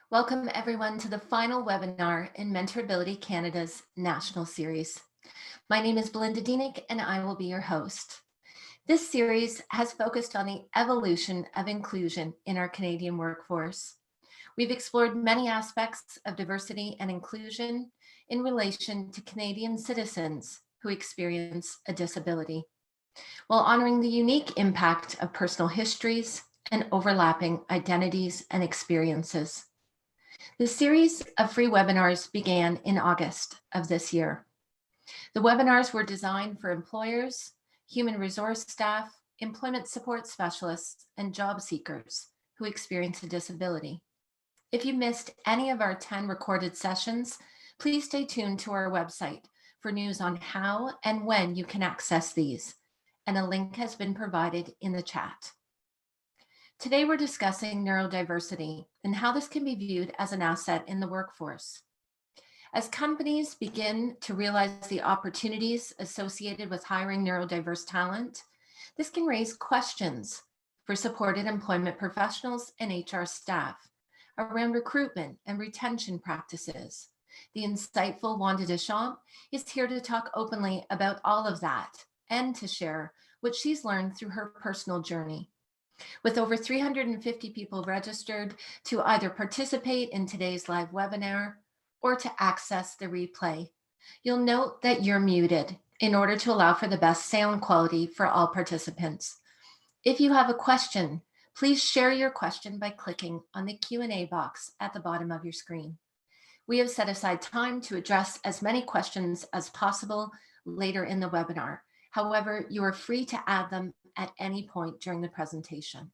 Welcome everyone to the final webinar in MentorAbility Canada's national series. My name is Belinda Dienick and I will be your host. This series has focused on the evolution of inclusion in our Canadian workforce. We've explored many aspects of diversity and inclusion in relation to Canadian citizens who experience a disability, while honoring the unique impact of personal histories and overlapping identities and experiences. The series of free webinars began in August of this year. The webinars were designed for employers, human resource staff, employment support specialists, and job seekers who experience a disability. If you missed any of our 10 recorded sessions, please stay tuned to our website for news on how and when you can access these, and a link has been provided in the chat. Today, we're discussing neurodiversity and how this can be viewed as an asset in the workforce. As companies begin to realize the opportunities associated with hiring neurodiverse talent, this can raise questions for supported employment professionals and HR staff around recruitment and retention practices. The insightful Wanda Deschamps is here to talk openly about all of that and to share what she's learned through her personal journey. With over 350 people registered to either participate in today's live webinar or to access the replay, you'll note that you're muted in order to allow for the best sound quality for all participants. If you have a question, please share your question by clicking on the Q&A box at the bottom of your screen. We have set aside time to address as many questions as possible later in the webinar. However, you are free to add them at any point during the presentation.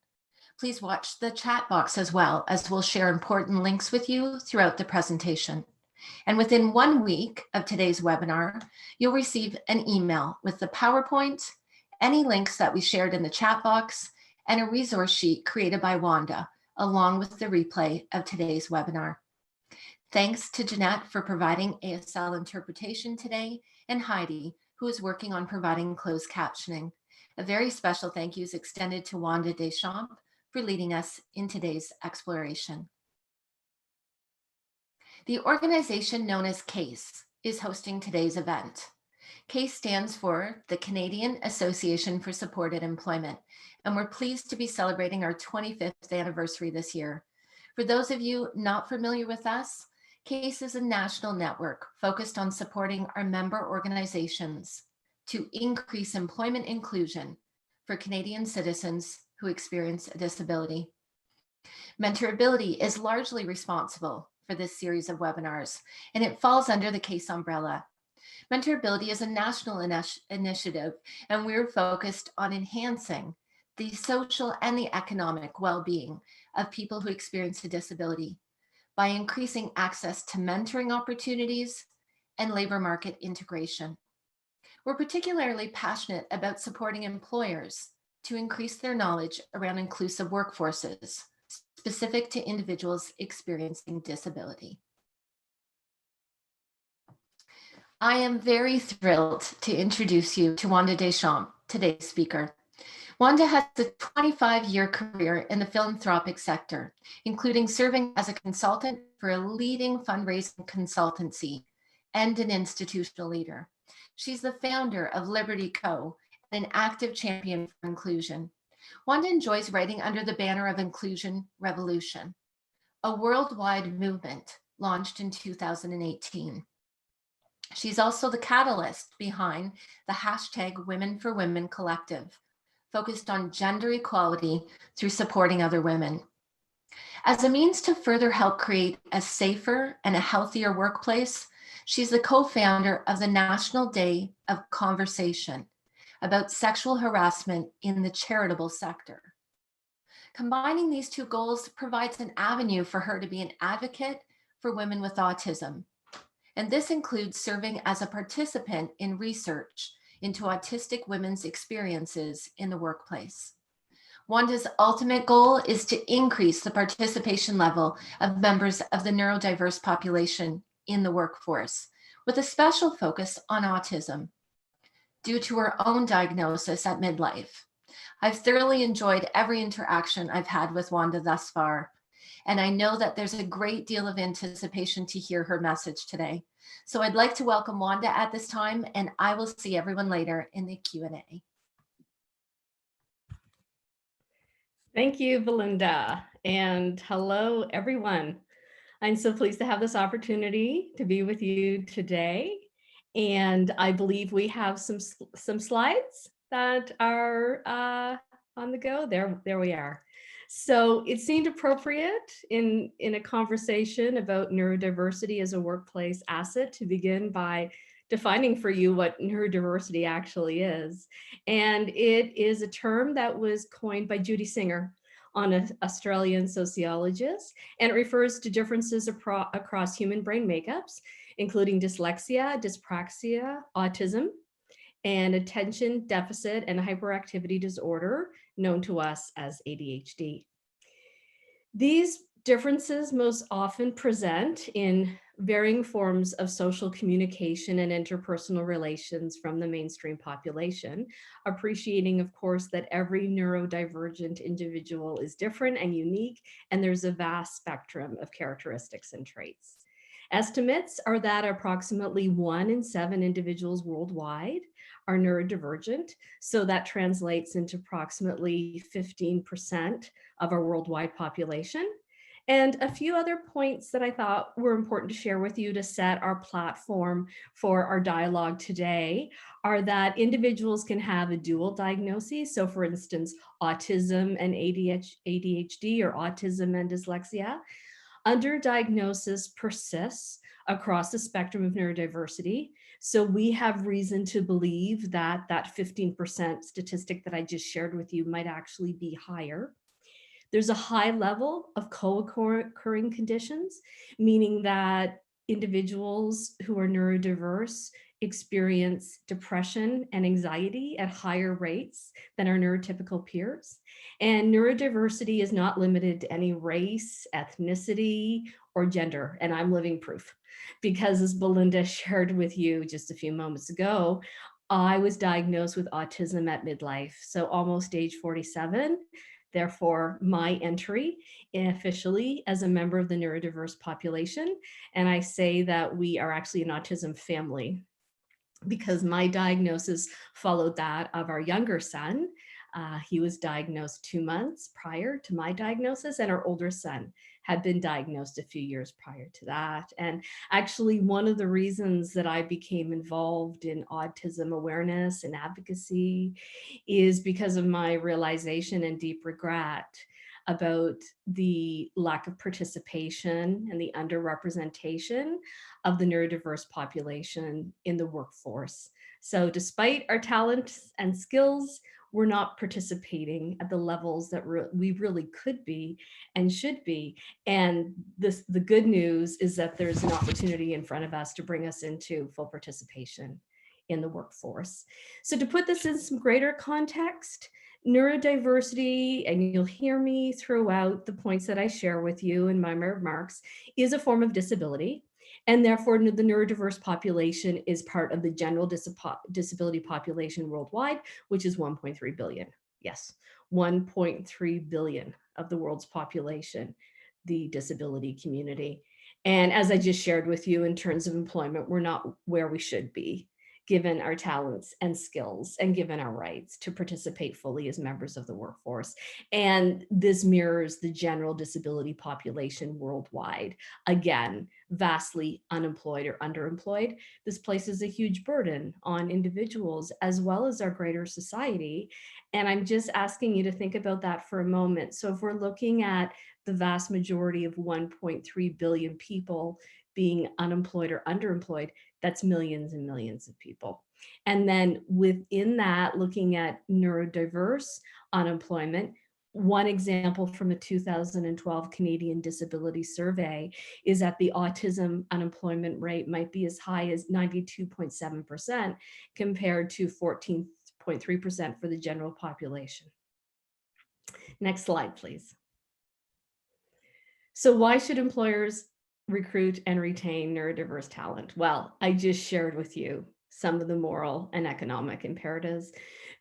Please watch the chat box as well, as we'll share important links with you throughout the presentation. And within 1 week of today's webinar, you'll receive an email with the PowerPoint, any links that we shared in the chat box, and a resource sheet created by Wanda, along with the replay of today's webinar. Thanks to Jeanette for providing ASL interpretation today, and Heidi, who is working on providing closed captioning. A very special thank you is extended to Wanda Deschamps for leading us in today's exploration. The organization known as CASE is hosting today's event. CASE stands for the Canadian Association for Supported Employment, and we're pleased to be celebrating our 25th anniversary this year. For those of you not familiar with us, CASE is a national network focused on supporting our member organizations to increase employment inclusion for Canadian citizens who experience a disability. MentorAbility is largely responsible for this series of webinars, and it falls under the CASE umbrella. MentorAbility is a national initiative, and we're focused on enhancing the social and the economic well-being of people who experience a disability by increasing access to mentoring opportunities and labor market integration. We're particularly passionate about supporting employers to increase their knowledge around inclusive workforces specific to individuals experiencing disability. I am very thrilled to introduce you to Wanda Deschamps, today's speaker. Wanda has a 25-year career in the philanthropic sector, including serving as a consultant for a leading fundraising consultancy and an institutional leader. She's the founder of Liberty Co., and an active champion for inclusion. Wanda enjoys writing under the banner of Inclusion Revolution, a worldwide movement launched in 2018. She's also the catalyst behind the hashtag Women for Women Collective, focused on gender equality through supporting other women. As a means to further help create a safer and a healthier workplace, she's the co-founder of the National Day of Conversation about sexual harassment in the charitable sector. Combining these two goals provides an avenue for her to be an advocate for women with autism. And this includes serving as a participant in research into autistic women's experiences in the workplace. Wanda's ultimate goal is to increase the participation level of members of the neurodiverse population in the workforce, with a special focus on autism. Due to her own diagnosis at midlife, I've thoroughly enjoyed every interaction I've had with Wanda thus far, and I know that there's a great deal of anticipation to hear her message today. So I'd like to welcome Wanda at this time, and I will see everyone later in the Q&A. Thank you, Belinda, and hello, everyone. I'm so pleased to have this opportunity to be with you today. And I believe we have some slides that are on the go. There we are. So it seemed appropriate in a conversation about neurodiversity as a workplace asset to begin by defining for you what neurodiversity actually is. And it is a term that was coined by Judy Singer, an Australian sociologist, and it refers to differences across human brain makeups, including dyslexia, dyspraxia, autism, and attention deficit and hyperactivity disorder, known to us as ADHD. These differences most often present in varying forms of social communication and interpersonal relations from the mainstream population, appreciating, of course, that every neurodivergent individual is different and unique, and there's a vast spectrum of characteristics and traits. Estimates are that approximately 1 in 7 individuals worldwide are neurodivergent, so that translates into approximately 15% of our worldwide population. And a few other points that I thought were important to share with you to set our platform for our dialogue today are that individuals can have a dual diagnosis. So for instance, autism and ADHD or autism and dyslexia. Underdiagnosis persists across the spectrum of neurodiversity. So we have reason to believe that that 15% statistic that I just shared with you might actually be higher. There's a high level of co-occurring conditions, meaning that individuals who are neurodiverse experience depression and anxiety at higher rates than our neurotypical peers. And neurodiversity is not limited to any race, ethnicity, or gender. And I'm living proof because, as Belinda shared with you just a few moments ago, I was diagnosed with autism at midlife, so almost age 47. Therefore, my entry officially as a member of the neurodiverse population. And I say that we are actually an autism family because my diagnosis followed that of our younger son. He was diagnosed 2 months prior to my diagnosis, and our older son had been diagnosed a few years prior to that. And actually, one of the reasons that I became involved in autism awareness and advocacy is because of my realization and deep regret about the lack of participation and the underrepresentation of the neurodiverse population in the workforce. So despite our talents and skills, we're not participating at the levels that we really could be and should be. And the good news is that there's an opportunity in front of us to bring us into full participation in the workforce. So to put this in some greater context, neurodiversity, and you'll hear me throughout the points that I share with you in my remarks, is a form of disability. And therefore, the neurodiverse population is part of the general disability population worldwide, which is 1.3 billion. Yes, 1.3 billion of the world's population, the disability community. And as I just shared with you, in terms of employment, we're not where we should be, given our talents and skills and given our rights to participate fully as members of the workforce. And this mirrors the general disability population worldwide. Again, vastly unemployed or underemployed. This places a huge burden on individuals as well as our greater society. And I'm just asking you to think about that for a moment. So if we're looking at the vast majority of 1.3 billion people being unemployed or underemployed, that's millions and millions of people. And then within that, looking at neurodiverse unemployment, one example from a 2012 Canadian Disability Survey is that the autism unemployment rate might be as high as 92.7% compared to 14.3% for the general population. Next slide, please. So why should employers recruit and retain neurodiverse talent? Well, I just shared with you some of the moral and economic imperatives.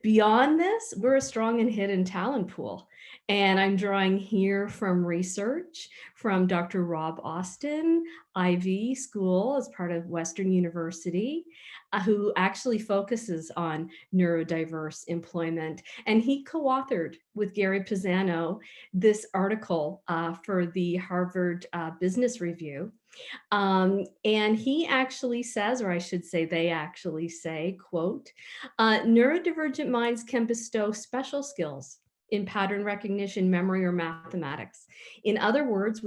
Beyond this, we're a strong and hidden talent pool. And I'm drawing here from research from Dr. Rob Austin, Ivy School as part of Western University, who actually focuses on neurodiverse employment. And he co-authored with Gary Pisano this article for the Harvard Business Review. And he actually says, or I should say, they actually say, quote, neurodivergent minds can bestow special skills in pattern recognition, memory, or mathematics. In other words,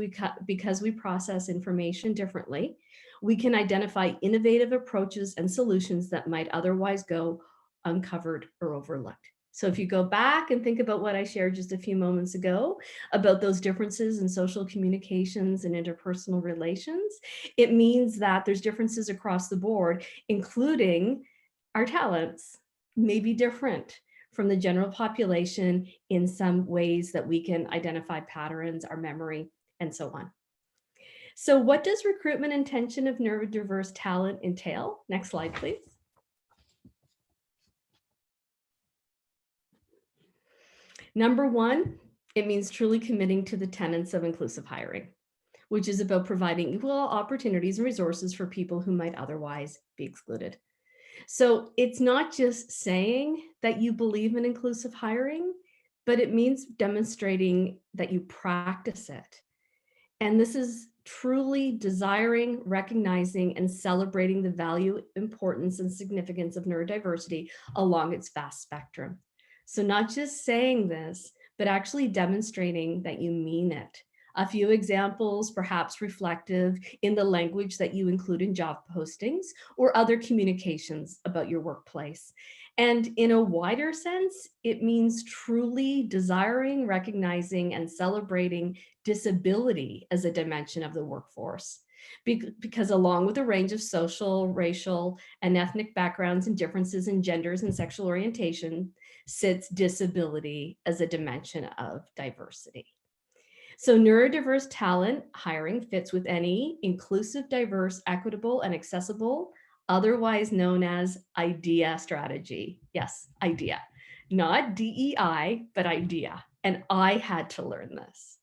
because we process information differently, we can identify innovative approaches and solutions that might otherwise go uncovered or overlooked. So if you go back and think about what I shared just a few moments ago about those differences in social communications and interpersonal relations, it means that there's differences across the board, including our talents may be different from the general population in some ways that we can identify patterns, our memory, and so on. So what does recruitment intention of neurodiverse talent entail? Next slide, please. Number one, it means truly committing to the tenets of inclusive hiring, which is about providing equal opportunities and resources for people who might otherwise be excluded. So it's not just saying that you believe in inclusive hiring, but it means demonstrating that you practice it. And this is truly desiring, recognizing, and celebrating the value, importance, and significance of neurodiversity along its vast spectrum. So not just saying this, but actually demonstrating that you mean it. A few examples, perhaps reflective in the language that you include in job postings or other communications about your workplace. And in a wider sense, it means truly desiring, recognizing, and celebrating disability as a dimension of the workforce. Because along with a range of social, racial, and ethnic backgrounds and differences in genders and sexual orientation, sits disability as a dimension of diversity. So neurodiverse talent hiring fits with any inclusive, diverse, equitable, and accessible, otherwise known as IDEA strategy. Yes, IDEA, not DEI, but IDEA. And I had to learn this.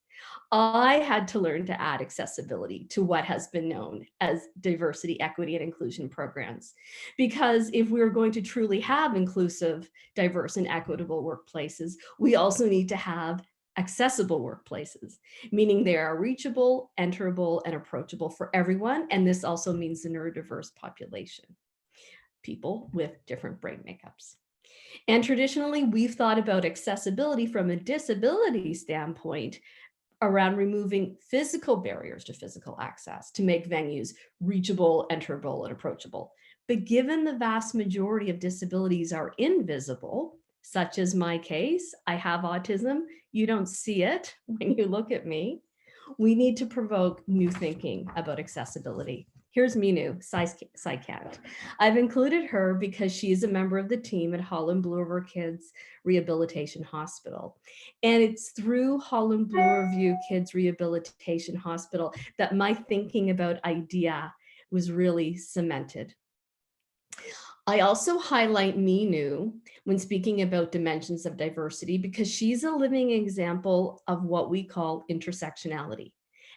I had to learn to add accessibility to what has been known as diversity, equity, and inclusion programs. Because if we're going to truly have inclusive, diverse, and equitable workplaces, we also need to have accessible workplaces, meaning they are reachable, enterable, and approachable for everyone. And this also means the neurodiverse population, people with different brain makeups. And traditionally, we've thought about accessibility from a disability standpoint around removing physical barriers to physical access to make venues reachable, enterable, and approachable. But given the vast majority of disabilities are invisible, such as my case, I have autism, you don't see it when you look at me, we need to provoke new thinking about accessibility. Here's Minu, Psycat. I've included her because she is a member of the team at Holland Blue River Kids Rehabilitation Hospital. And it's through Holland Blue River Kids Rehabilitation Hospital that my thinking about IDEA was really cemented. I also highlight Minu when speaking about dimensions of diversity because she's a living example of what we call intersectionality.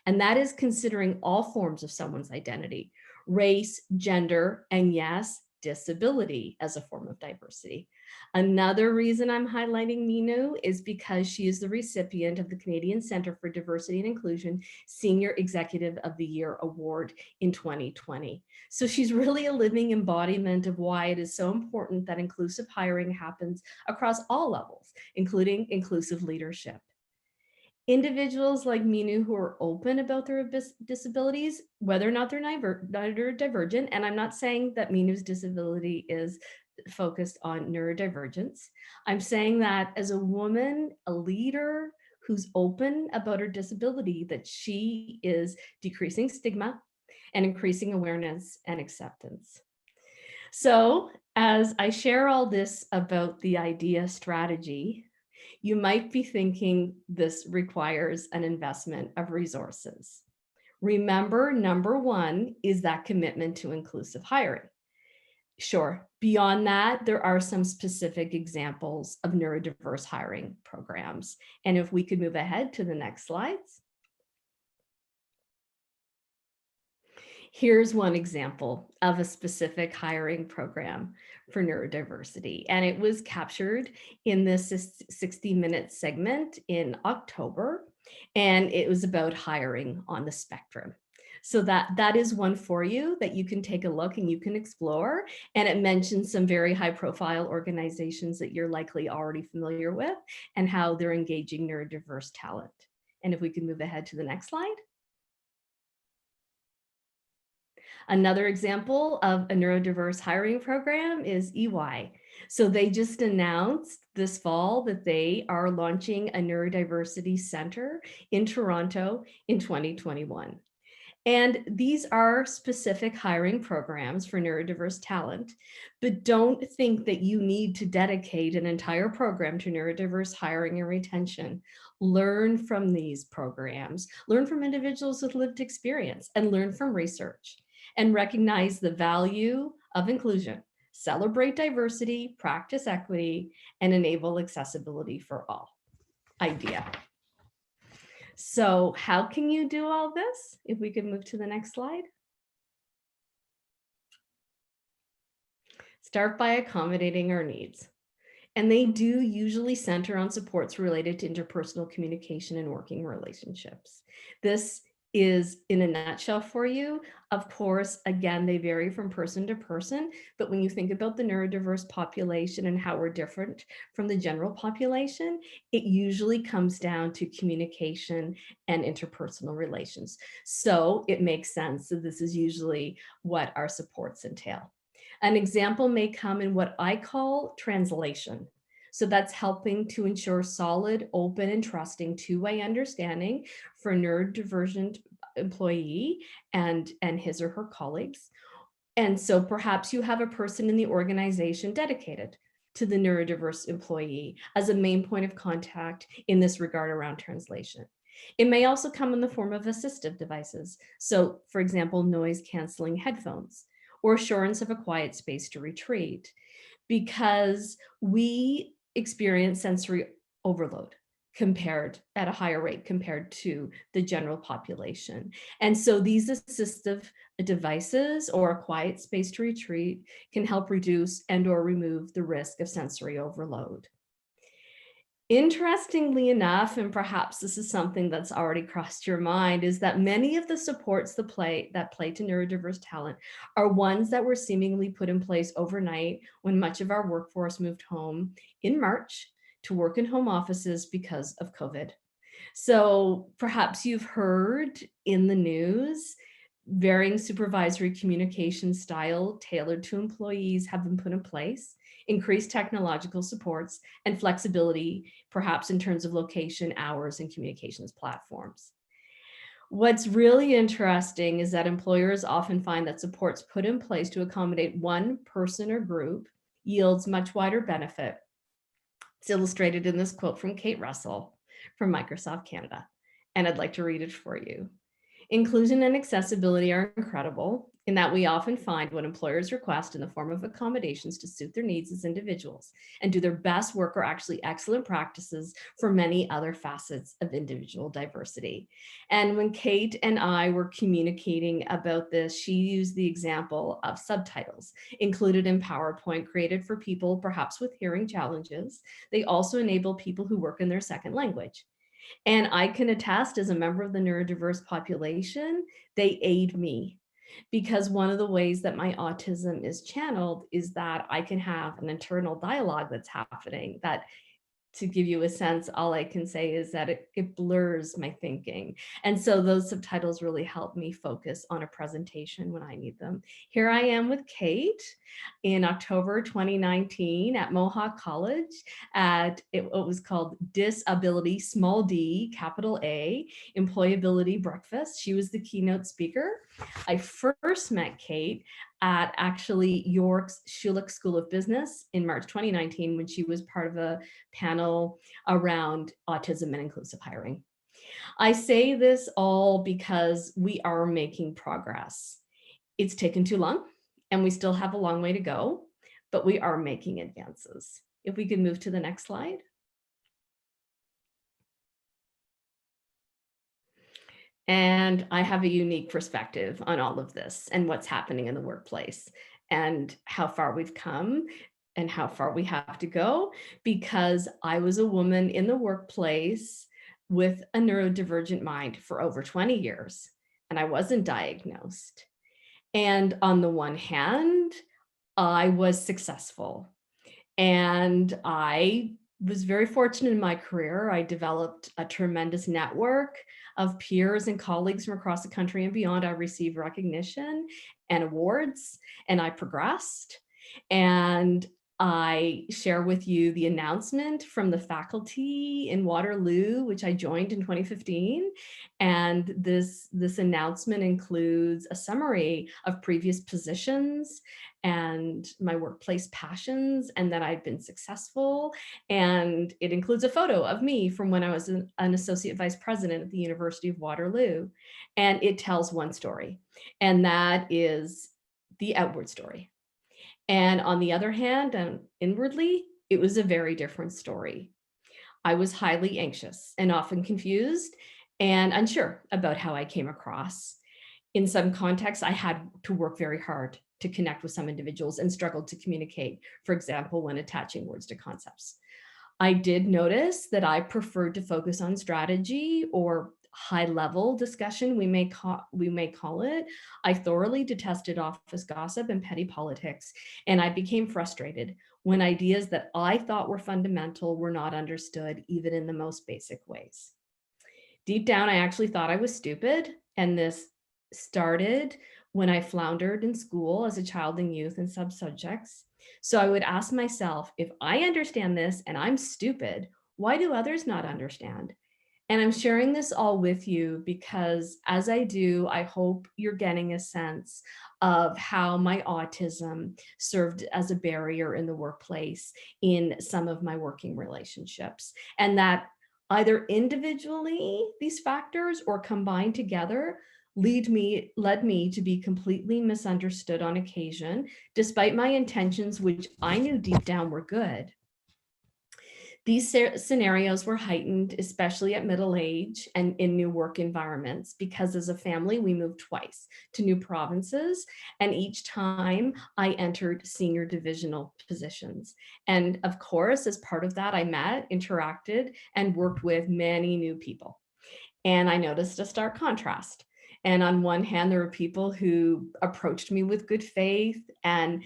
And that is considering all forms of someone's identity, race, gender, and yes, disability as a form of diversity. Another reason I'm highlighting Minu is because she is the recipient of the Canadian Centre for Diversity and Inclusion Senior Executive of the Year Award in 2020. So she's really a living embodiment of why it is so important that inclusive hiring happens across all levels, including inclusive leadership. Individuals like Minu who are open about their disabilities, whether or not they're neurodivergent, and I'm not saying that Minu's disability is focused on neurodivergence. I'm saying that as a woman, a leader who's open about her disability, that she is decreasing stigma and increasing awareness and acceptance. So as I share all this about the IDEA strategy, you might be thinking this requires an investment of resources. Remember, number one is that commitment to inclusive hiring. Sure, beyond that, there are some specific examples of neurodiverse hiring programs. And if we could move ahead to the next slides. Here's one example of a specific hiring program for neurodiversity, and it was captured in this 60-minute segment in October, and it was about hiring on the spectrum. So that is one for you that you can take a look and you can explore. And it mentions some very high profile organizations that you're likely already familiar with and how they're engaging neurodiverse talent. And if we can move ahead to the next slide. Another example of a neurodiverse hiring program is EY. So they just announced this fall that they are launching a neurodiversity center in Toronto in 2021. And these are specific hiring programs for neurodiverse talent, but don't think that you need to dedicate an entire program to neurodiverse hiring and retention. Learn from these programs, learn from individuals with lived experience, and learn from research, and recognize the value of inclusion, celebrate diversity, practice equity, and enable accessibility for all. Idea. So how can you do all this? If we could move to the next slide. Start by accommodating our needs. And they do usually center on supports related to interpersonal communication and working relationships. This is in a nutshell for you. Of course, again, they vary from person to person, but when you think about the neurodiverse population and how we're different from the general population, it usually comes down to communication and interpersonal relations. So it makes sense that this is usually what our supports entail. An example may come in what I call translation. So that's helping to ensure solid, open, and trusting two-way understanding for a neurodivergent employee and his or her colleagues. And so perhaps you have a person in the organization dedicated to the neurodiverse employee as a main point of contact in this regard around translation. It may also come in the form of assistive devices. So for example, noise canceling headphones or assurance of a quiet space to retreat, because we experience sensory overload at a higher rate compared to the general population. And so these assistive devices or a quiet space to retreat can help reduce and or remove the risk of sensory overload. Interestingly enough, and perhaps this is something that's already crossed your mind, is that many of the supports that play to neurodiverse talent are ones that were seemingly put in place overnight when much of our workforce moved home in March to work in home offices because of COVID. So perhaps you've heard in the news, varying supervisory communication style tailored to employees have been put in place, increased technological supports and flexibility, perhaps in terms of location, hours, and communications platforms. What's really interesting is that employers often find that supports put in place to accommodate one person or group yields much wider benefit. It's illustrated in this quote from Kate Russell from Microsoft Canada, and I'd like to read it for you. Inclusion and accessibility are incredible in that we often find what employers request in the form of accommodations to suit their needs as individuals and do their best work are actually excellent practices for many other facets of individual diversity. And when Kate and I were communicating about this, she used the example of subtitles included in PowerPoint created for people perhaps with hearing challenges. They also enable people who work in their second language. And I can attest as a member of the neurodiverse population, they aid me because one of the ways that my autism is channeled is that I can have an internal dialogue that's happening that, to give you a sense, all I can say is that it blurs my thinking. And so those subtitles really help me focus on a presentation when I need them. Here I am with Kate in October 2019 at Mohawk College at what was called Disability, small d, capital A, Employability Breakfast. She was the keynote speaker. I first met Kate at actually York's Schulich School of Business in March 2019 when she was part of a panel around autism and inclusive hiring. I say this all because we are making progress. It's taken too long and we still have a long way to go, but we are making advances. If we could move to the next slide. And I have a unique perspective on all of this and what's happening in the workplace and how far we've come and how far we have to go, because I was a woman in the workplace with a neurodivergent mind for over 20 years, and I wasn't diagnosed. And on the one hand, I was successful, and I was very fortunate in my career. I developed a tremendous network of peers and colleagues from across the country and beyond. I received recognition and awards, and I progressed. And I share with you the announcement from the faculty in Waterloo, which I joined in 2015. And this announcement includes a summary of previous positions and my workplace passions, and that I've been successful. And it includes a photo of me from when I was an associate vice president at the University of Waterloo. And it tells one story, and that is the outward story. And on the other hand, inwardly, it was a very different story. I was highly anxious and often confused and unsure about how I came across. In some contexts, I had to work very hard to connect with some individuals and struggled to communicate, for example, when attaching words to concepts. I did notice that I preferred to focus on strategy or high level discussion, we may call it. I thoroughly detested office gossip and petty politics, and I became frustrated when ideas that I thought were fundamental were not understood, even in the most basic ways. Deep down, I actually thought I was stupid, and this started when I floundered in school as a child and youth in sub-subjects. So I would ask myself, if I understand this and I'm stupid, why do others not understand? And I'm sharing this all with you because as I do, I hope you're getting a sense of how my autism served as a barrier in the workplace in some of my working relationships. And that either individually, these factors, or combined together, led me to be completely misunderstood on occasion, despite my intentions, which I knew deep down were good. These scenarios were heightened, especially at middle age and in new work environments, because as a family, we moved twice to new provinces, and each time I entered senior divisional positions. And of course, as part of that, I met, interacted, and worked with many new people. And I noticed a stark contrast. And on one hand, there were people who approached me with good faith and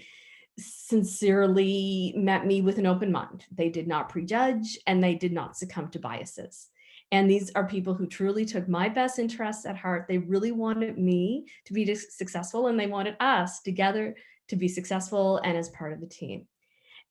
sincerely met me with an open mind. They did not prejudge and they did not succumb to biases. And these are people who truly took my best interests at heart. They really wanted me to be successful, and they wanted us together to be successful and as part of the team.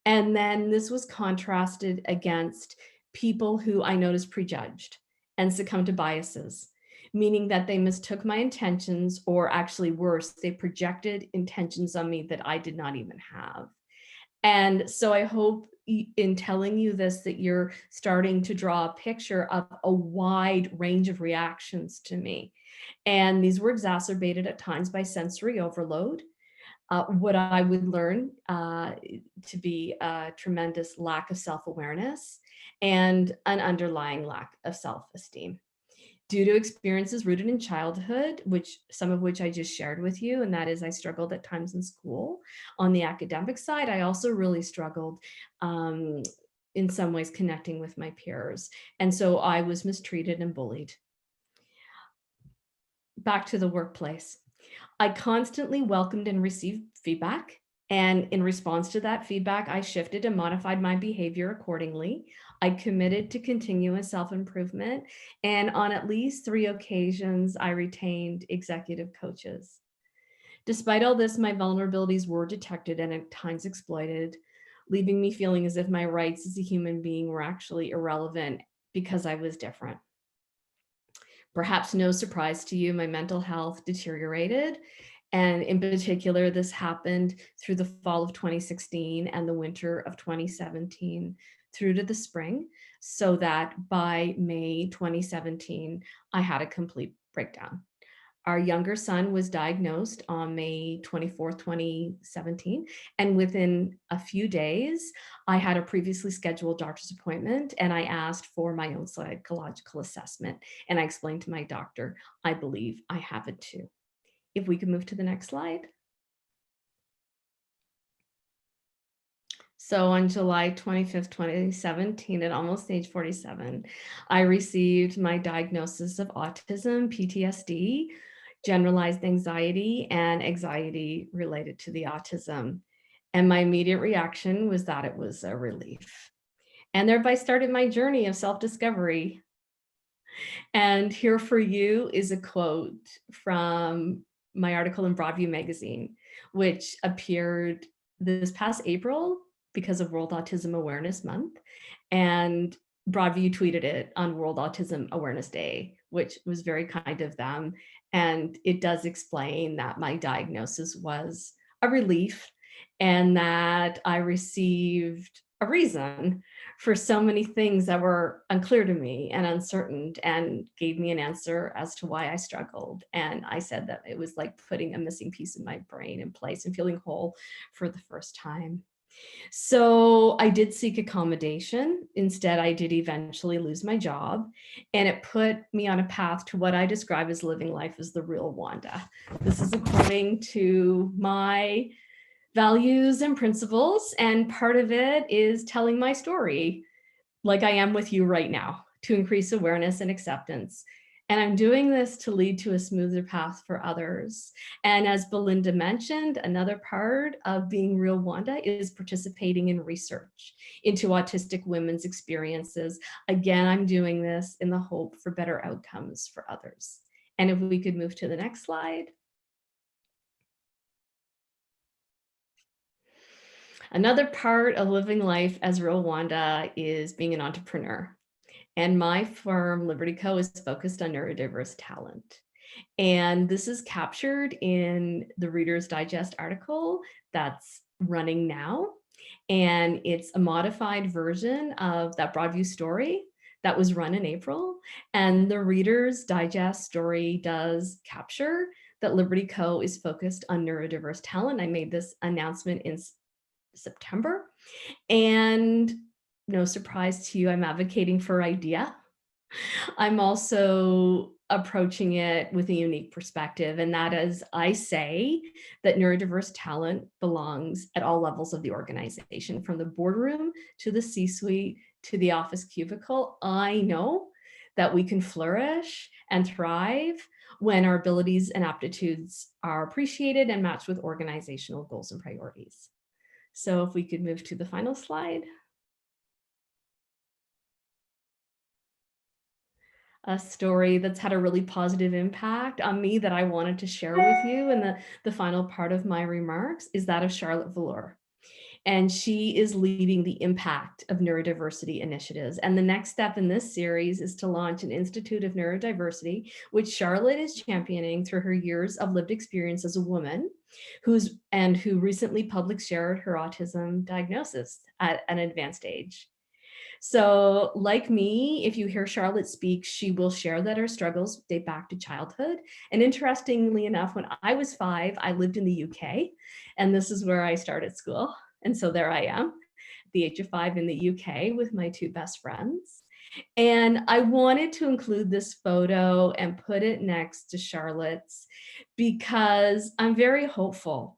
And then this was contrasted against people who I noticed prejudged and succumbed to biases, meaning that they mistook my intentions, or actually worse, they projected intentions on me that I did not even have. And so I hope in telling you this that you're starting to draw a picture of a wide range of reactions to me. And these were exacerbated at times by sensory overload, what I would learn to be a tremendous lack of self-awareness and an underlying lack of self-esteem due to experiences rooted in childhood, some of which I just shared with you, and that is I struggled at times in school. On the academic side, I also really struggled in some ways connecting with my peers. And so I was mistreated and bullied. Back to the workplace. I constantly welcomed and received feedback. And in response to that feedback, I shifted and modified my behavior accordingly. I committed to continuous self-improvement. And on at least 3 occasions, I retained executive coaches. Despite all this, my vulnerabilities were detected and at times exploited, leaving me feeling as if my rights as a human being were actually irrelevant because I was different. Perhaps no surprise to you, my mental health deteriorated. And in particular, this happened through the fall of 2016 and the winter of 2017 through to the spring, so that by May 2017, I had a complete breakdown. Our younger son was diagnosed on May 24th, 2017. And within a few days, I had a previously scheduled doctor's appointment and I asked for my own psychological assessment. And I explained to my doctor, I believe I have it too. If we could move to the next slide. So on July 25th, 2017, at almost age 47, I received my diagnosis of autism, PTSD, generalized anxiety, and anxiety related to the autism. And my immediate reaction was that it was a relief. And thereby started my journey of self-discovery. And here for you is a quote from my article in Broadview magazine, which appeared this past April because of World Autism Awareness Month. And Broadview tweeted it on World Autism Awareness Day, which was very kind of them. And it does explain that my diagnosis was a relief and that I received a reason for so many things that were unclear to me and uncertain, and gave me an answer as to why I struggled. And I said that it was like putting a missing piece of my brain in place and feeling whole for the first time. So I did seek accommodation. Instead, I did eventually lose my job, and it put me on a path to what I describe as living life as the real Wanda. This is according to my values and principles, and part of it is telling my story like I am with you right now to increase awareness and acceptance. And I'm doing this to lead to a smoother path for others. And as Belinda mentioned, another part of being real Wanda is participating in research into autistic women's experiences. Again, I'm doing this in the hope for better outcomes for others. And if we could move to the next slide. Another part of living life as real Wanda is being an entrepreneur. And my firm, Liberty Co., is focused on neurodiverse talent. And this is captured in the Reader's Digest article that's running now. And it's a modified version of that Broadview story that was run in April. And the Reader's Digest story does capture that Liberty Co. is focused on neurodiverse talent. I made this announcement in September. And no surprise to you, I'm advocating for IDEA. I'm also approaching it with a unique perspective, and that is, I say that neurodiverse talent belongs at all levels of the organization, from the boardroom to the C-suite to the office cubicle. I know that we can flourish and thrive when our abilities and aptitudes are appreciated and matched with organizational goals and priorities. So if we could move to the final slide. A story that's had a really positive impact on me that I wanted to share with you in the final part of my remarks is that of Charlotte Velour. And she is leading the impact of neurodiversity initiatives. And the next step in this series is to launch an Institute of Neurodiversity, which Charlotte is championing through her years of lived experience as a woman who recently publicly shared her autism diagnosis at an advanced age. So like me, if you hear Charlotte speak, she will share that her struggles date back to childhood. And interestingly enough, when I was 5, I lived in the UK, and this is where I started school. And so there I am, at the age of 5 in the UK with my 2 best friends. And I wanted to include this photo and put it next to Charlotte's because I'm very hopeful.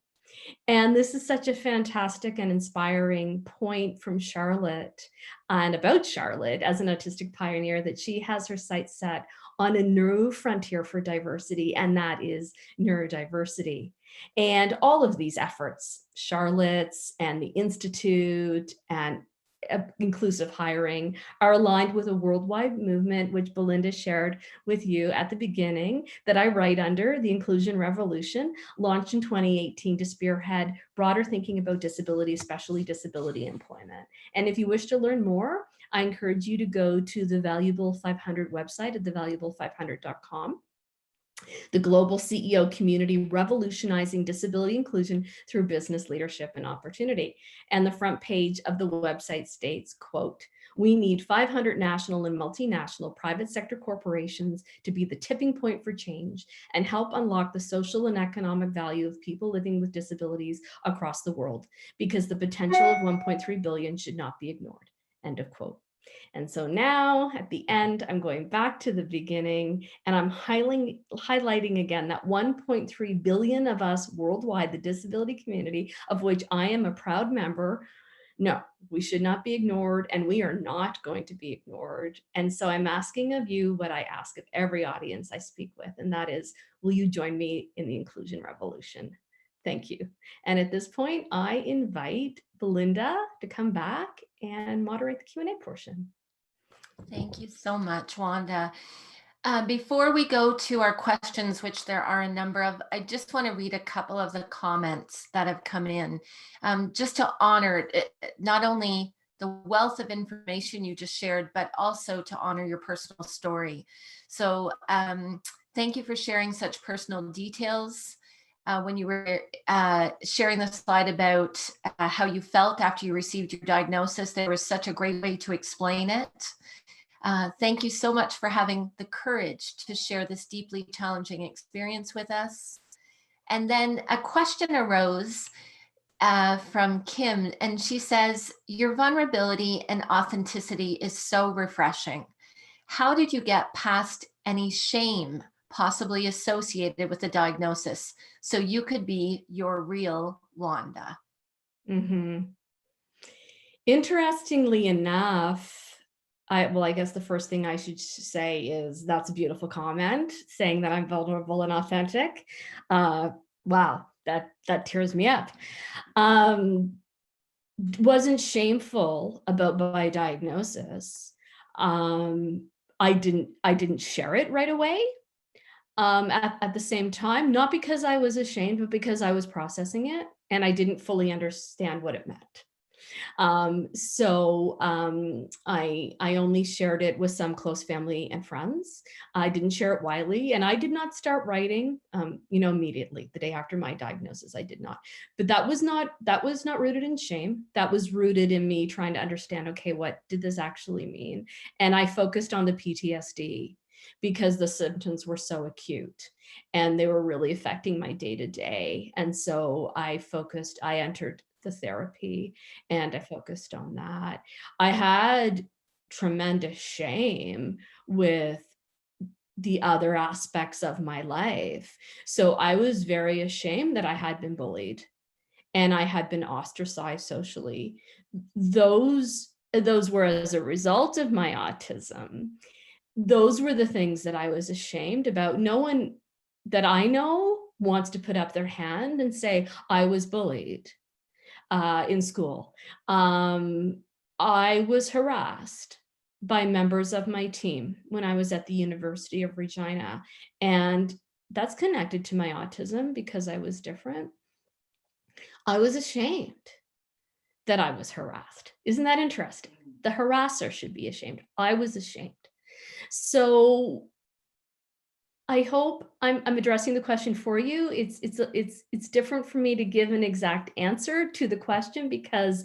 And this is such a fantastic and inspiring point from Charlotte and about Charlotte as an autistic pioneer, that she has her sights set on a new frontier for diversity, and that is neurodiversity. And all of these efforts, Charlotte's and the Institute and inclusive hiring, are aligned with a worldwide movement, which Belinda shared with you at the beginning, that I write under, the Inclusion Revolution, launched in 2018 to spearhead broader thinking about disability, especially disability employment. And if you wish to learn more, I encourage you to go to the Valuable 500 website at thevaluable500.com. The global CEO community revolutionizing disability inclusion through business leadership and opportunity. And the front page of the website states, quote, We need 500 national and multinational private sector corporations to be the tipping point for change and help unlock the social and economic value of people living with disabilities across the world, because the potential of 1.3 billion should not be ignored. End of quote. And so now at the end, I'm going back to the beginning and I'm highlighting again that 1.3 billion of us worldwide, the disability community, of which I am a proud member. No, we should not be ignored, and we are not going to be ignored. And so I'm asking of you what I ask of every audience I speak with, and that is, will you join me in the inclusion revolution? Thank you. And at this point, I invite Belinda to come back and moderate the Q&A portion. Thank you so much, Wanda. Before we go to our questions, which there are a number of, I just want to read a couple of the comments that have come in, just to honor not only the wealth of information you just shared, but also to honor your personal story. So thank you for sharing such personal details. When you were sharing the slide about how you felt after you received your diagnosis, there was such a great way to explain it. Thank you so much for having the courage to share this deeply challenging experience with us. And then a question arose from Kim, and she says, your vulnerability and authenticity is so refreshing. How did you get past any shame possibly associated with the diagnosis so you could be your real Wanda? Mm-hmm. Interestingly enough, I guess the first thing I should say is that's a beautiful comment, saying that I'm vulnerable and authentic. Wow, that tears me up. Wasn't shameful about my diagnosis. I didn't share it right away. At the same time, not because I was ashamed, but because I was processing it and I didn't fully understand what it meant. I only shared it with some close family and friends. I didn't share it widely, and I did not start writing, immediately the day after my diagnosis. I did not, but that was not rooted in shame. That was rooted in me trying to understand, okay, what did this actually mean? And I focused on the PTSD because the symptoms were so acute and they were really affecting my day-to-day. And so I entered the therapy and I focused on that. I had tremendous shame with the other aspects of my life. So I was very ashamed that I had been bullied and I had been ostracized socially. Those were as a result of my autism. Those were the things that I was ashamed about. No one that I know wants to put up their hand and say, I was bullied in school. I was harassed by members of my team when I was at the University of Regina. And that's connected to my autism because I was different. I was ashamed that I was harassed. Isn't that interesting? The harasser should be ashamed. I was ashamed. So I hope I'm addressing the question for you. It's different for me to give an exact answer to the question because,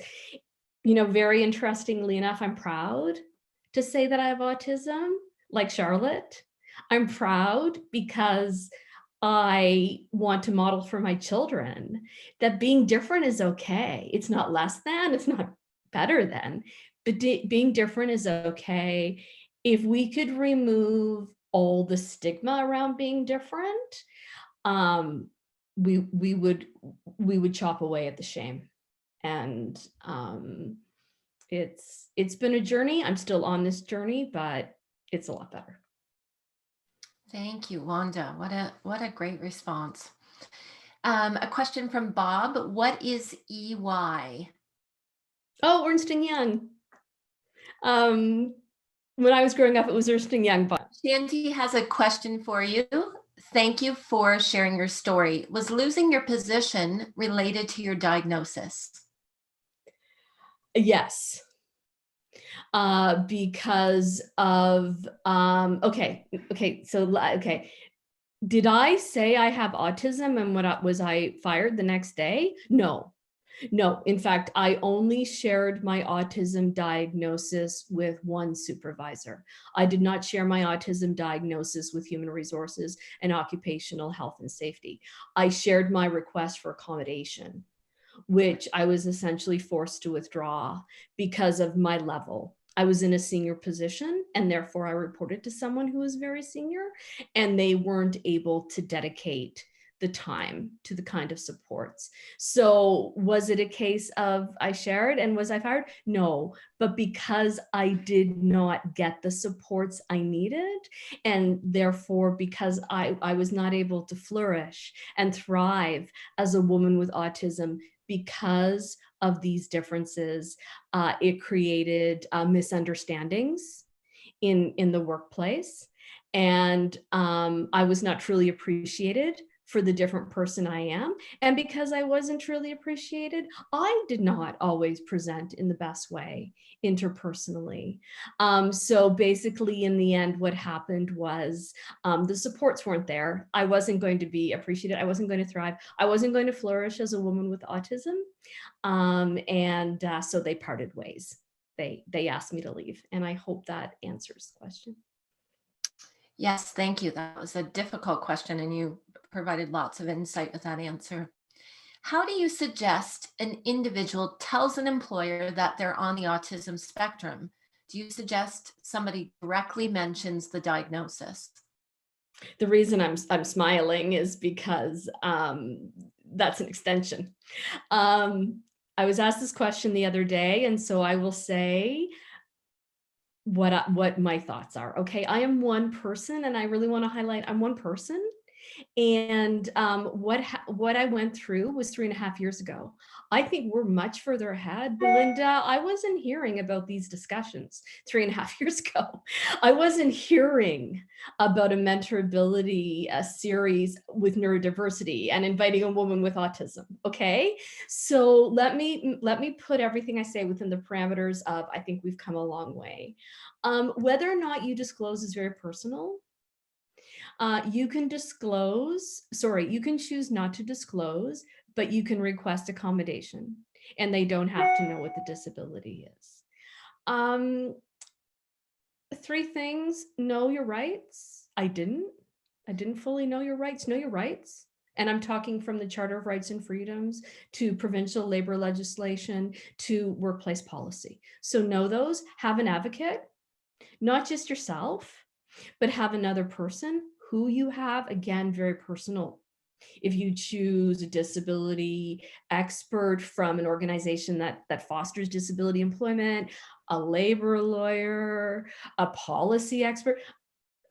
very interestingly enough, I'm proud to say that I have autism, like Charlotte. I'm proud because I want to model for my children that being different is okay. It's not less than, it's not better than, but being different is okay. If we could remove all the stigma around being different, we would chop away at the shame. And it's been a journey. I'm still on this journey, but it's a lot better. Thank you, Wanda. What a great response. A question from Bob. What is EY? Oh, Ernst & Young. When I was growing up, it was Ernst & Young. But Shanti has a question for you. Thank you for sharing your story. Was losing your position related to your diagnosis? Yes. Because of, okay. Did I say I have autism and was I fired the next day? No. No, in fact, I only shared my autism diagnosis with one supervisor. I did not share my autism diagnosis with human resources and occupational health and safety. I shared my request for accommodation, which I was essentially forced to withdraw because of my level. I was in a senior position, and therefore I reported to someone who was very senior, and they weren't able to dedicate the time to the kind of supports. So was it a case of I shared and was I fired? No, but because I did not get the supports I needed, and therefore because I was not able to flourish and thrive as a woman with autism because of these differences, it created misunderstandings in the workplace. And I was not truly appreciated for the different person I am. And because I wasn't truly appreciated, I did not always present in the best way interpersonally. So basically, in the end, what happened was the supports weren't there. I wasn't going to be appreciated. I wasn't going to thrive. I wasn't going to flourish as a woman with autism. So they parted ways. They asked me to leave. And I hope that answers the question. Yes, thank you. That was a difficult question, and you provided lots of insight with that answer. How do you suggest an individual tells an employer that they're on the autism spectrum? Do you suggest somebody directly mentions the diagnosis? The reason I'm smiling is because that's an extension. I was asked this question the other day, and so I will say what my thoughts are. Okay, I am one person, and I really want to highlight I'm one person. And what I went through was 3.5 years ago. I think we're much further ahead. Belinda, I wasn't hearing about these discussions 3.5 years ago. I wasn't hearing about a MentorAbility series with neurodiversity and inviting a woman with autism. Okay, so let me put everything I say within the parameters of I think we've come a long way. Whether or not you disclose is very personal. You can you can choose not to disclose, but you can request accommodation, and they don't have to know what the disability is. 3 things: know your rights. I didn't fully know your rights. Know your rights. And I'm talking from the Charter of Rights and Freedoms to provincial labor legislation to workplace policy. So know those, have an advocate, not just yourself, but have another person who you have, again, very personal. If you choose a disability expert from an organization that fosters disability employment, a labor lawyer, a policy expert,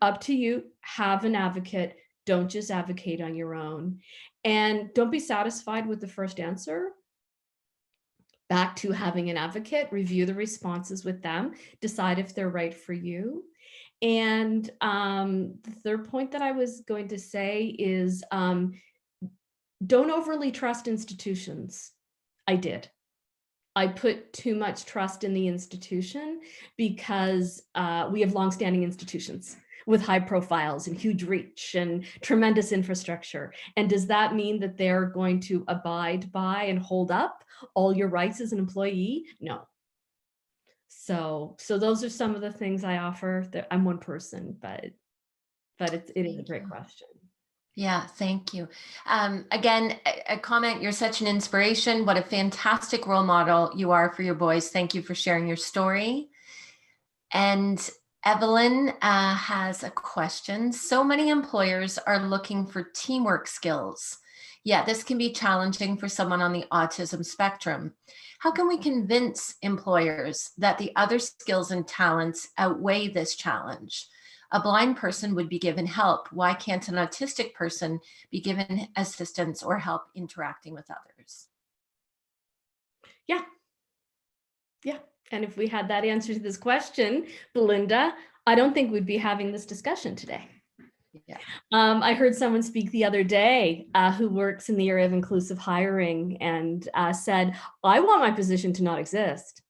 up to you, have an advocate. Don't just advocate on your own. And don't be satisfied with the first answer. Back to having an advocate, review the responses with them, decide if they're right for you. And the third point that I was going to say is don't overly trust institutions. I did. I put too much trust in the institution because we have longstanding institutions with high profiles and huge reach and tremendous infrastructure. And does that mean that they're going to abide by and hold up all your rights as an employee? No. So those are some of the things I offer. I'm one person, but it is a great question. Yeah, thank you. Again, a comment, you're such an inspiration. What a fantastic role model you are for your boys. Thank you for sharing your story. And Evelyn has a question. So many employers are looking for teamwork skills. Yeah, this can be challenging for someone on the autism spectrum. How can we convince employers that the other skills and talents outweigh this challenge? A blind person would be given help. Why can't an autistic person be given assistance or help interacting with others? Yeah. And if we had that answer to this question, Belinda, I don't think we'd be having this discussion today. Yeah. I heard someone speak the other day who works in the area of inclusive hiring and said, I want my position to not exist.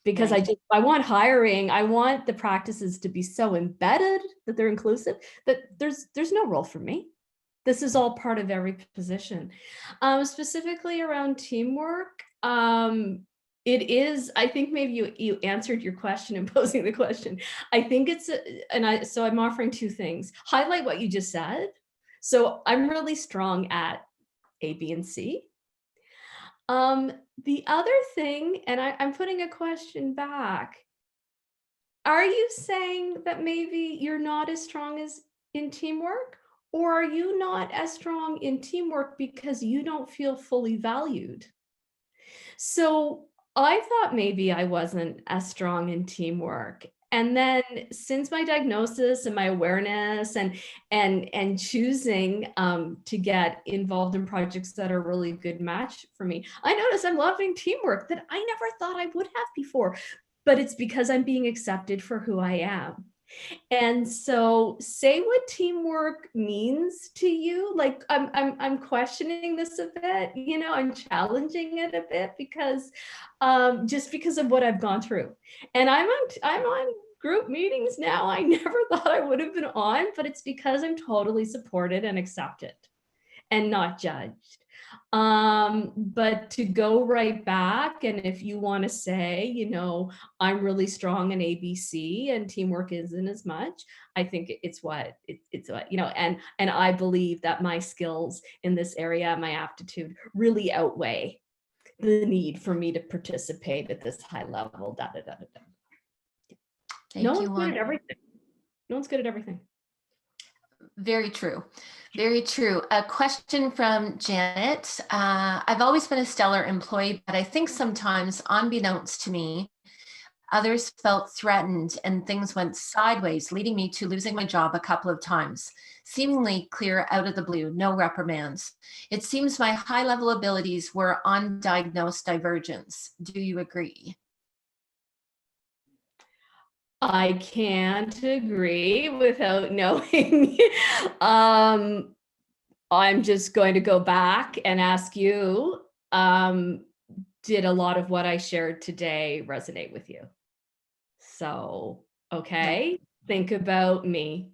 Because right. I want hiring, I want the practices to be so embedded that they're inclusive that there's no role for me. This is all part of every position. Specifically around teamwork, it is, I think maybe you answered your question in posing the question. I think it's, so I'm offering two things. Highlight what you just said. So I'm really strong at A, B, and C. The other thing, and I'm putting a question back. Are you saying that maybe you're not as strong as in teamwork? Or are you not as strong in teamwork because you don't feel fully valued? So I thought maybe I wasn't as strong in teamwork. And then since my diagnosis and my awareness and choosing to get involved in projects that are a really good match for me, I notice I'm loving teamwork that I never thought I would have before. But it's because I'm being accepted for who I am. And so say what teamwork means to you. Like I'm questioning this a bit, you know, I'm challenging it a bit because just because of what I've gone through. And I'm on group meetings now. I never thought I would have been on, but it's because I'm totally supported and accepted and not judged. But to go right back, and if you want to say, you know, I'm really strong in ABC and teamwork isn't as much, I think it's what, you know, and I believe that my skills in this area, my aptitude really outweigh the need for me to participate at this high level. No one's good at everything. No one's good at everything. Very true. Very true. A question from Janet. I've always been a stellar employee, but I think sometimes, unbeknownst to me, others felt threatened and things went sideways, leading me to losing my job a couple of times, seemingly clear out of the blue, no reprimands. It seems my high-level abilities were undiagnosed divergence. Do you agree? I can't agree without knowing. I'm just going to go back and ask you, did a lot of what I shared today resonate with you? So, okay, think about me.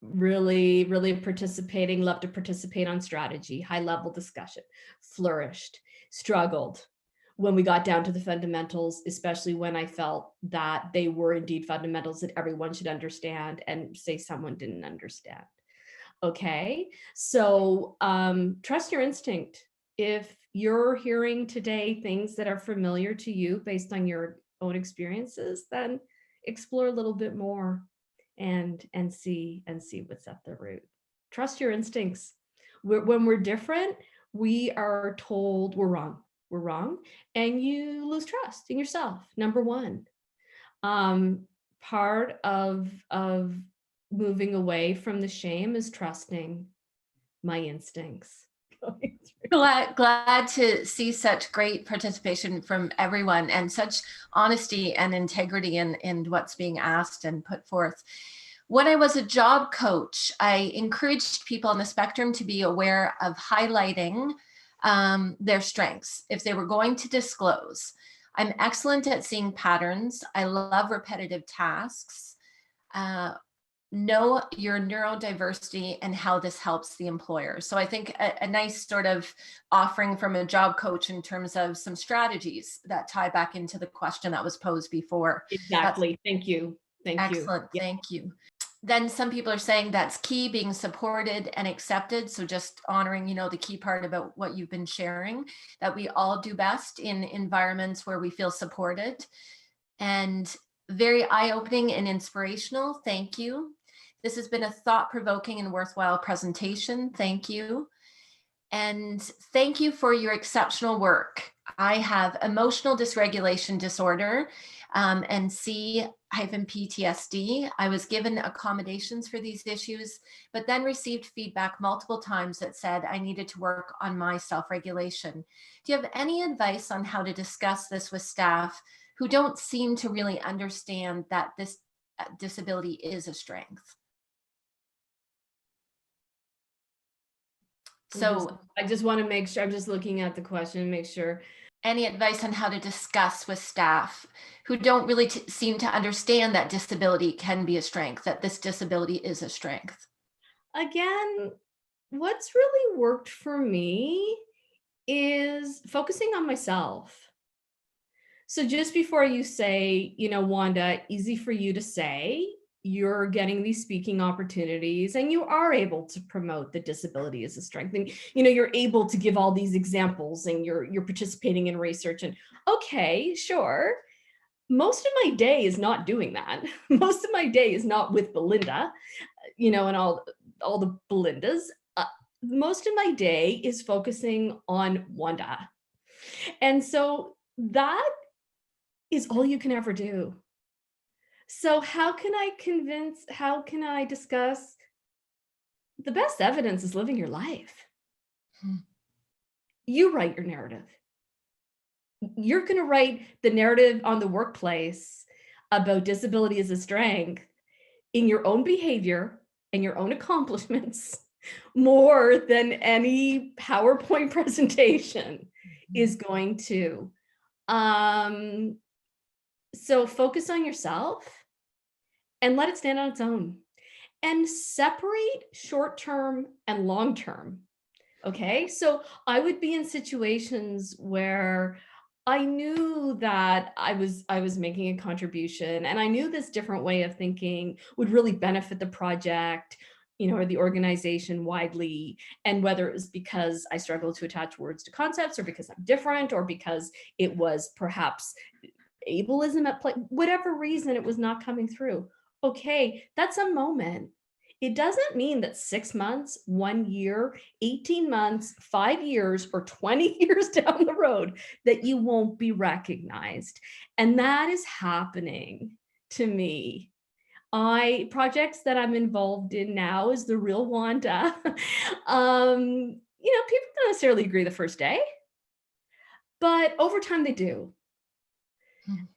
Really, really participating, love to participate on strategy, high level discussion, flourished, struggled when we got down to the fundamentals, especially when I felt that they were indeed fundamentals that everyone should understand and say someone didn't understand. Okay, so trust your instinct. If you're hearing today things that are familiar to you based on your own experiences, then explore a little bit more and see what's at the root. Trust your instincts. When we're different, we are told we're wrong. We're wrong, and you lose trust in yourself. Number one, part of moving away from the shame is trusting my instincts. Glad to see such great participation from everyone and such honesty and integrity in what's being asked and put forth. When I was a job coach, I encouraged people on the spectrum to be aware of highlighting their strengths if they were going to disclose. I'm excellent at seeing patterns. I love repetitive tasks. Know your neurodiversity and how this helps the employer. So I think a nice sort of offering from a job coach in terms of some strategies that tie back into the question that was posed before. Exactly. Thank you. Thank you. Excellent. Thank you. Then some people are saying that's key, being supported and accepted. So just honoring, you know, the key part about what you've been sharing, that we all do best in environments where we feel supported. And very eye-opening and inspirational. Thank you. This has been a thought-provoking and worthwhile presentation. Thank you. And thank you for your exceptional work. I have emotional dysregulation disorder and C-PTSD. I was given accommodations for these issues, but then received feedback multiple times that said I needed to work on my self-regulation. Do you have any advice on how to discuss this with staff who don't seem to really understand that this disability is a strength? So I just want to make sure, I'm just looking at the question and make sure. Any advice on how to discuss with staff who don't really seem to understand that disability can be a strength, that this disability is a strength? Again, what's really worked for me is focusing on myself. So just before you say, Wanda, easy for you to say, you're getting these speaking opportunities and you are able to promote the disability as a strength. And, you're able to give all these examples and you're participating in research and okay, sure. Most of my day is not doing that. Most of my day is not with Belinda, and all the Belindas. Most of my day is focusing on Wanda. And so that is all you can ever do. So how can I discuss? The best evidence is living your life. You write your narrative. You're going to write the narrative on the workplace about disability as a strength in your own behavior and your own accomplishments more than any PowerPoint presentation is going to. So focus on yourself and let it stand on its own and separate short-term and long-term. Okay, so I would be in situations where I knew that I was making a contribution and I knew this different way of thinking would really benefit the project, or the organization widely. And whether it was because I struggled to attach words to concepts or because I'm different or because it was perhaps ableism at play, whatever reason it was not coming through. Okay, that's a moment. It doesn't mean that 6 months, 1 year, 18 months, 5 years, or 20 years down the road that you won't be recognized. And that is happening to me. Projects that I'm involved in now is the real Wanda. People don't necessarily agree the first day, but over time they do.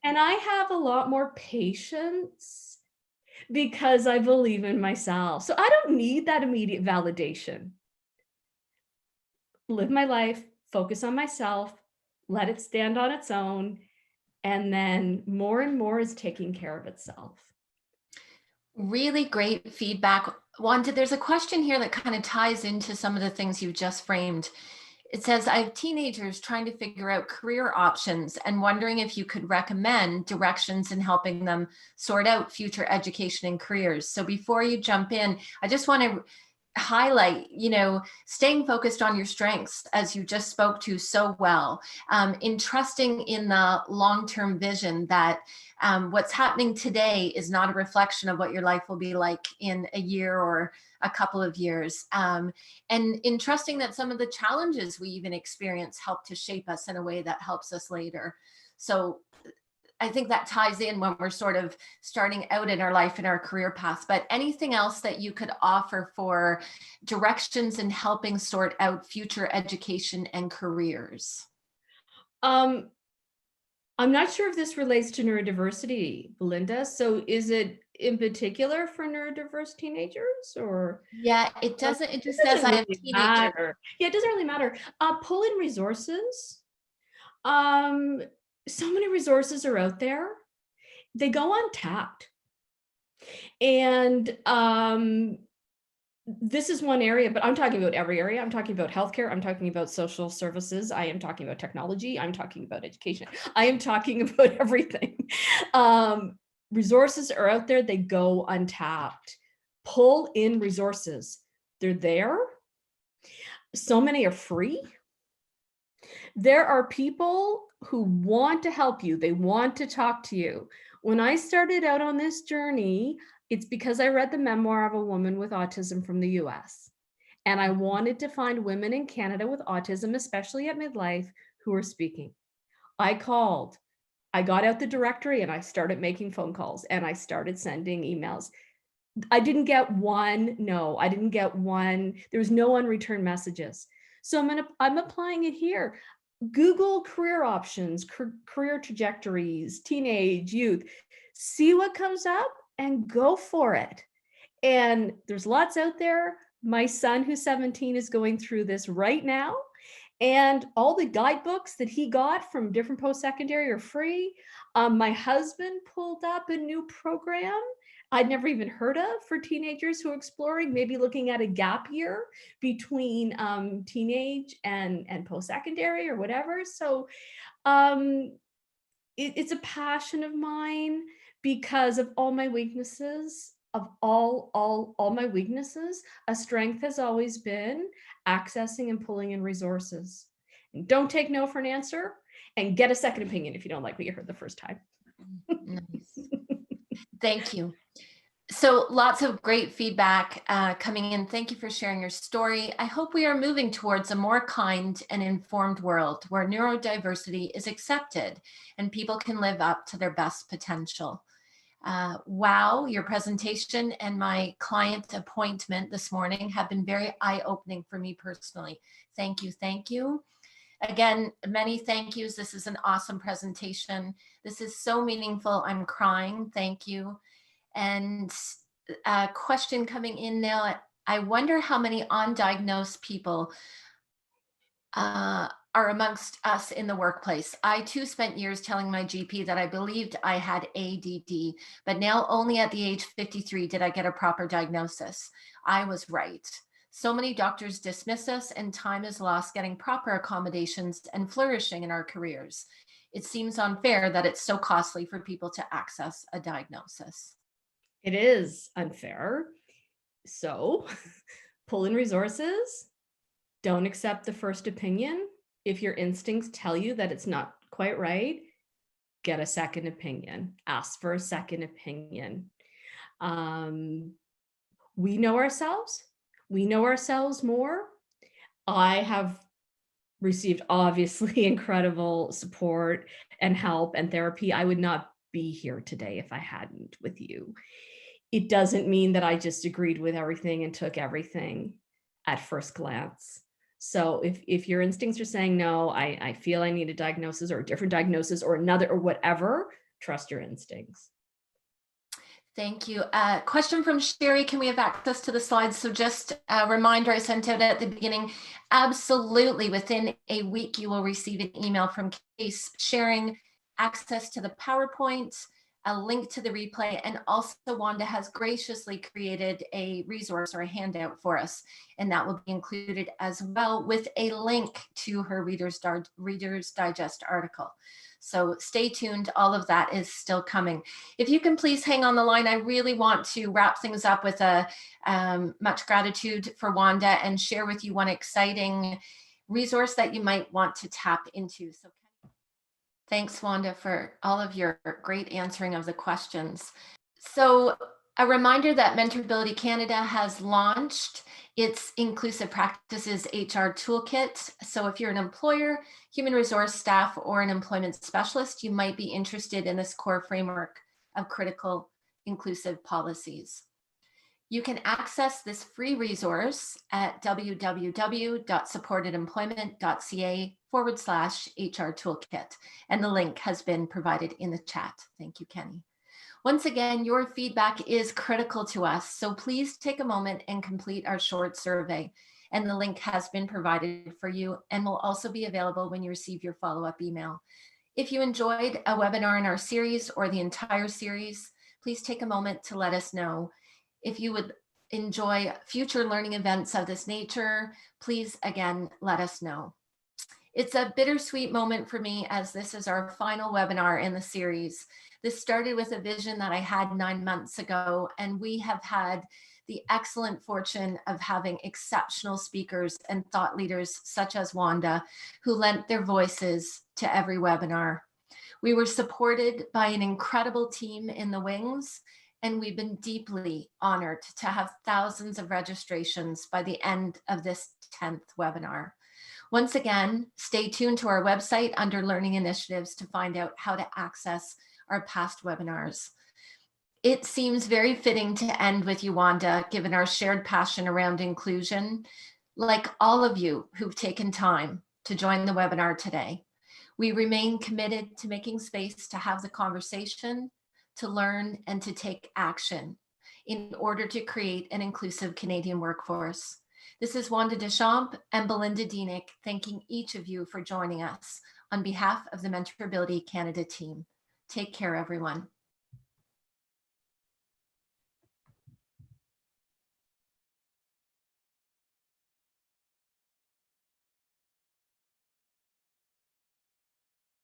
And I have a lot more patience because I believe in myself. So I don't need that immediate validation. Live my life, focus on myself, let it stand on its own, and then more and more is taking care of itself. Really great feedback. Wanda, there's a question here that kind of ties into some of the things you just framed. It says, I have teenagers trying to figure out career options and wondering if you could recommend directions in helping them sort out future education and careers. So before you jump in, I just want to highlight, staying focused on your strengths, as you just spoke to so well, in trusting in the long-term vision that what's happening today is not a reflection of what your life will be like in a year or a couple of years. And in trusting that some of the challenges we even experience help to shape us in a way that helps us later. So I think that ties in when we're sort of starting out in our life, in our career paths. But anything else that you could offer for directions in helping sort out future education and careers? I'm not sure if this relates to neurodiversity, Belinda. So is it in particular for neurodiverse teenagers or? Yeah, it doesn't. It just says I have Really teenagers. Yeah, it doesn't really matter. Pull in resources. So many resources are out there. They go untapped. And this is one area, but I'm talking about every area. I'm talking about healthcare. I'm talking about social services. I am talking about technology. I'm talking about education. I am talking about everything. Resources are out there. They go untapped. Pull in resources. They're there. So many are free. There are people who want to help you. They want to talk to you. When I started out on this journey, it's because I read the memoir of a woman with autism from the US. And I wanted to find women in Canada with autism, especially at midlife, who are speaking. I called, I got out the directory and I started making phone calls and I started sending emails. I didn't get one, no, I didn't get one. There was no unreturned messages. So I'm applying it here. Google career options, career trajectories, teenage, youth, see what comes up and go for it. And there's lots out there. My son, who's 17, is going through this right now. And all the guidebooks that he got from different post-secondary are free. My husband pulled up a new program I'd never even heard of for teenagers who are exploring, maybe looking at a gap year between teenage and post-secondary or whatever. So it's a passion of mine because of all my weaknesses, of all my weaknesses. A strength has always been accessing and pulling in resources. And don't take no for an answer, and get a second opinion if you don't like what you heard the first time. Nice. Thank you. So lots of great feedback coming in. Thank you for sharing your story. I hope we are moving towards a more kind and informed world where neurodiversity is accepted and people can live up to their best potential. Wow, your presentation and my client appointment this morning have been very eye-opening for me personally. Thank you, thank you. Again, many thank yous. This is an awesome presentation. This is so meaningful. I'm crying. Thank you. And a question coming in now. I wonder how many undiagnosed people are amongst us in the workplace. I too spent years telling my GP that I believed I had ADD, but now only at the age 53 did I get a proper diagnosis. I was right. So many doctors dismiss us and time is lost getting proper accommodations and flourishing in our careers. It seems unfair that it's so costly for people to access a diagnosis. It is unfair. So pull in resources. Don't accept the first opinion. If your instincts tell you that it's not quite right, get a second opinion. Ask for a second opinion. We know ourselves. We know ourselves more. I have received obviously incredible support and help and therapy. I would not be here today if I hadn't with you. It doesn't mean that I just agreed with everything and took everything at first glance. So if your instincts are saying, no, I feel I need a diagnosis or a different diagnosis or another or whatever, trust your instincts. Thank you. Question from Sherry, can we have access to the slides? So just a reminder I sent out at the beginning, absolutely within a week you will receive an email from Case sharing access to the PowerPoint, a link to the replay, and also Wanda has graciously created a resource or a handout for us, and that will be included as well with a link to her Reader's Digest article. So stay tuned, all of that is still coming. If you can please hang on the line, I really want to wrap things up with a much gratitude for Wanda and share with you one exciting resource that you might want to tap into. So thanks, Wanda, for all of your great answering of the questions. So a reminder that MentorAbility Canada has launched its Inclusive Practices HR Toolkit. So if you're an employer, human resource staff, or an employment specialist, you might be interested in this core framework of critical inclusive policies. You can access this free resource at www.supportedemployment.ca/HR toolkit. And the link has been provided in the chat. Thank you, Kenny. Once again, your feedback is critical to us, so please take a moment and complete our short survey. And the link has been provided for you and will also be available when you receive your follow-up email. If you enjoyed a webinar in our series or the entire series, please take a moment to let us know. If you would enjoy future learning events of this nature, please again, let us know. It's a bittersweet moment for me as this is our final webinar in the series. This started with a vision that I had 9 months ago, and we have had the excellent fortune of having exceptional speakers and thought leaders such as Wanda, who lent their voices to every webinar. We were supported by an incredible team in the wings, and we've been deeply honored to have thousands of registrations by the end of this 10th webinar. Once again, stay tuned to our website under Learning Initiatives to find out how to access our past webinars. It seems very fitting to end with you, Wanda, given our shared passion around inclusion, like all of you who've taken time to join the webinar today. We remain committed to making space to have the conversation, to learn, and to take action in order to create an inclusive Canadian workforce. This is Wanda Deschamps and Belinda Deschamps thanking each of you for joining us on behalf of the MentorAbility Canada team. Take care, everyone.